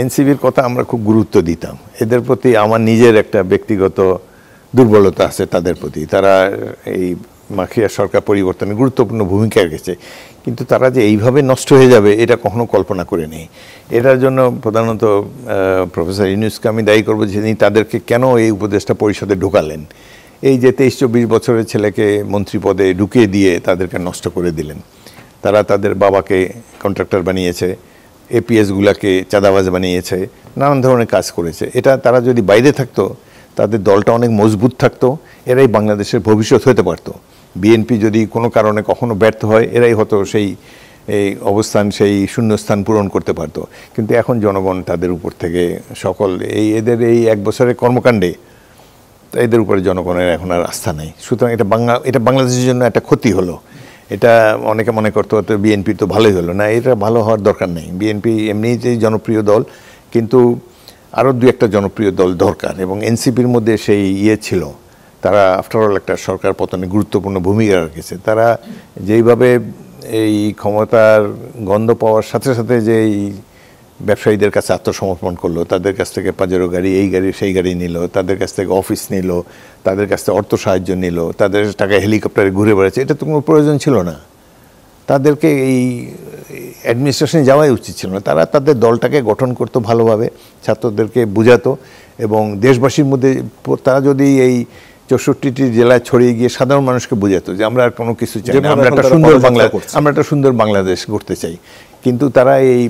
এনসিপির কথা আমরা খুব গুরুত্ব দিতাম। এদের প্রতি আমার নিজের একটা ব্যক্তিগত দুর্বলতা আছে তাদের প্রতি। তারা এই মাখিয়া সরকার পরিবর্তনে গুরুত্বপূর্ণ ভূমিকা রেখেছে, কিন্তু তারা যে এইভাবে নষ্ট হয়ে যাবে এটা কখনো কল্পনা করে নেই। এটার জন্য প্রধানত প্রফেসর ইউনূসকে আমি দায়ী করবো, যে তিনি তাদেরকে কেন এই উপদেষ্টা পরিষদে ঢোকালেন। এই যে 23-24 বছরের ছেলেকে মন্ত্রী পদে ঢুকিয়ে দিয়ে তাদেরকে নষ্ট করে দিলেন। তারা তাদের বাবাকে কন্ট্রাক্টর বানিয়েছে, এপিএসগুলোকে চাঁদাবাজ বানিয়েছে, নানান ধরনের কাজ করেছে। এটা তারা যদি বাইরে থাকতো, তাদের দলটা অনেক মজবুত থাকতো, এরাই বাংলাদেশের ভবিষ্যৎ হতে পারতো। বিএনপি যদি কোনো কারণে কখনো ব্যর্থ হয়, এরাই হয়তো সেই এই অবস্থান, সেই শূন্যস্থান পূরণ করতে পারতো। কিন্তু এখন জনগণ তাদের উপর থেকে সকল এদের এই 1 বছরের কর্মকাণ্ডে এদের উপরে জনগণের এখন আর আস্থা নেই। সুতরাং এটা বাংলাদেশের জন্য একটা ক্ষতি হলো। এটা অনেকে মনে করতে হতো বিএনপি তো ভালোই হলো না, এটা ভালো হওয়ার দরকার নেই। বিএনপি এমনিতেই জনপ্রিয় দল, কিন্তু আরও 2-1টা জনপ্রিয় দল দরকার। এবং এনসিপির মধ্যে সেই ছিল, তারা আফটারঅল একটা সরকার পতনে গুরুত্বপূর্ণ ভূমিকা রেখেছে। তারা যেইভাবে এই ক্ষমতার গন্ধ পাওয়ার সাথে সাথে যে এই ব্যবসায়ীদের কাছে আত্মসমর্পণ করলো, তাদের কাছ থেকে পাজেরো গাড়ি, এই গাড়ি সেই গাড়ি নিল, তাদের কাছ থেকে অফিস নিল, তাদের কাছ থেকে অর্থ সাহায্য নিল, তাদের টাকা হেলিকপ্টারে ঘুরে বেড়াচ্ছে, এটা তো কোনো প্রয়োজন ছিল না। তাদেরকে এই অ্যাডমিনিস্ট্রেশনে যাওয়াই উচিত ছিল না। তারা তাদের দলটাকে গঠন করতো ভালোভাবে, ছাত্রদেরকে বুঝাতো, এবং দেশবাসীর মধ্যে তারা যদি এই 64টি জেলায় ছড়িয়ে গিয়ে সাধারণ মানুষকে বুঝাতো যে আমরা আর কোনো কিছু চাই না, আমরা একটা সুন্দর বাংলাদেশ গড়তে চাই। কিন্তু তারা এই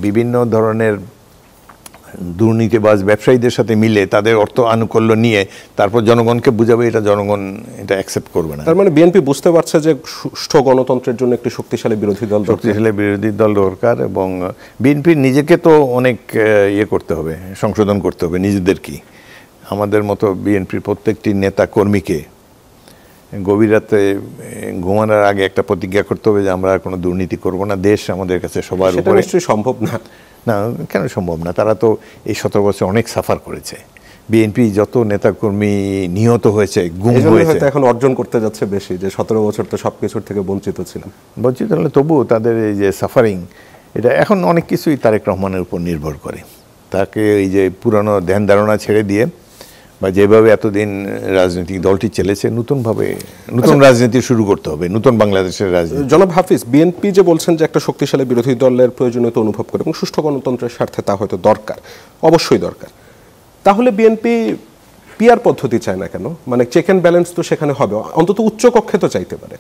বিভিন্ন ধরনের দুর্নীতিবাজ ব্যবসায়ীদের সাথে মিলে তাদের অর্থ আনুকূল্য নিয়ে তারপর জনগণকে বুঝাবে, এটা জনগণ এটা অ্যাকসেপ্ট করবে না। তার মানে বিএনপি বুঝতে পারছে যে সুষ্ঠু গণতন্ত্রের জন্য একটি শক্তিশালী বিরোধী দল দরকার, এবং বিএনপির নিজেকে তো অনেক করতে হবে, সংশোধন করতে হবে নিজেদেরকে। আমাদের মতো বিএনপির প্রত্যেকটি নেতা কর্মীকে গভীর রাতে ঘুমানোর আগে একটা প্রতিজ্ঞা করতে হবে যে আমরা কোনো দুর্নীতি করব না। দেশ আমাদের কাছে সবার উপরে। নিশ্চয়ই সম্ভব না। না, কেন সম্ভব না? তারা তো এই 17 বছর অনেক সাফার করেছে। বিএনপি যত নেতাকর্মী নিহত হয়েছে, গুম হয়েছে, এখন অর্জন করতে যাচ্ছে বেশি, যে 17 বছর তো সবকিছুর থেকে বঞ্চিত ছিলাম। বঞ্চিত হলে তবুও তাদের এই যে সাফারিং, এটা এখন অনেক কিছুই তারেক রহমানের উপর নির্ভর করে। তাকে এই যে পুরানো ধ্যান ধারণা ছেড়ে দিয়ে, বা যেভাবে এতদিন রাজনৈতিক দলটি চলেছে, নতুন রাজনীতি শুরু করতে হবে, নতুন বাংলাদেশের রাজনীতি। জনাব হাফিজ, বিএনপি যে বলছেন যে একটা শক্তিশালী বিরোধী দলের প্রয়োজনীয়তা অনুভব করে এবং সুষ্ঠু গণতন্ত্রের স্বার্থে তা হয়তো দরকার, অবশ্যই দরকার, তাহলে বিএনপি পিআর পদ্ধতি চায় না কেন? মানে চেক অ্যান্ড ব্যালেন্স তো সেখানে হবে, অন্তত উচ্চ কক্ষে তো চাইতে পারে।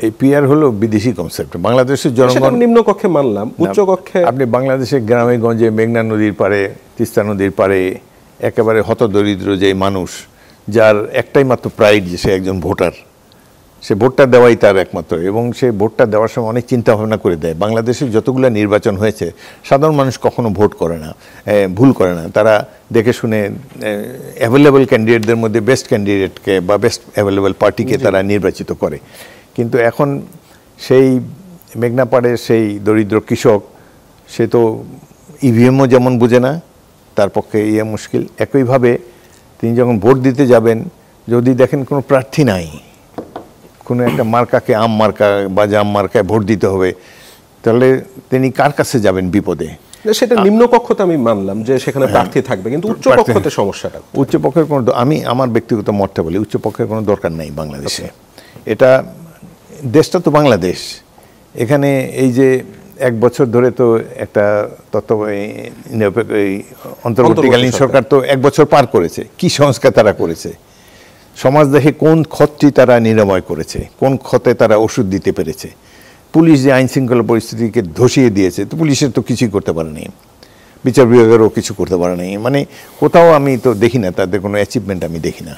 এই পিআর হলো বিদেশি কনসেপ্ট। বাংলাদেশের জনগণ নিম্ন কক্ষে মানলাম, উচ্চ কক্ষে আপনি বাংলাদেশের গ্রামে গঞ্জে, মেঘনা নদীর পাড়ে, তিস্তা নদীর পাড়ে একেবারে হতদরিদ্র যে মানুষ, যার একটাই মাত্র প্রাইড যে সে একজন ভোটার, সে ভোটটা দেওয়াই তার একমাত্র, এবং সে ভোটটা দেওয়ার সময় অনেক চিন্তা ভাবনা করে দেয়। বাংলাদেশের যতগুলো নির্বাচন হয়েছে, সাধারণ মানুষ কখনো ভোট করে না, ভুল করে না। তারা দেখে শুনে অ্যাভেলেবল ক্যান্ডিডেটদের মধ্যে বেস্ট ক্যান্ডিডেটকে বা বেস্ট অ্যাভেলেবল পার্টিকে তারা নির্বাচিত করে। কিন্তু এখন সেই মেঘনাপাড়ের সেই দরিদ্র কৃষক, সে তো ইভিএমও যেমন বুঝে না, তার পক্ষে মুশকিল। একইভাবে তিনি যখন ভোট দিতে যাবেন, যদি দেখেন কোনো প্রার্থী নাই, কোনো একটা মার্কাকে আম মার্কা বা জাম মার্কায় ভোট দিতে হবে, তাহলে তিনি কার কাছে যাবেন বিপদে? সেটা নিম্ন কক্ষতে আমি মানলাম যে সেখানে প্রার্থী থাকবে, কিন্তু উচ্চ কক্ষতে সমস্যাটা। উচ্চ পক্ষের কোনো, আমি আমার ব্যক্তিগত মতটা বলি, উচ্চ পক্ষের কোনো দরকার নেই বাংলাদেশে। এটা দেশটা তো বাংলাদেশ। এখানে এই যে 1 বছর ধরে তো একটা অন্তর্বর্তীকালীন সরকার তো 1 বছর পার করেছে। কি সংস্কার তারা করেছে, সমাজ দেখে কোন ক্ষতটি তারা নিরাময় করেছে, কোন ক্ষতে তারা ওষুধ দিতে পেরেছে। পুলিশ যে আইন শৃঙ্খলা পরিস্থিতিকে ধসিয়ে দিয়েছে, তো পুলিশের তো কিছুই করতে পারেনি, বিচার বিভাগেরও কিছু করতে পারেনি। মানে কোথাও আমি তো দেখি না তাদের কোনো অ্যাচিভমেন্ট, আমি দেখি না।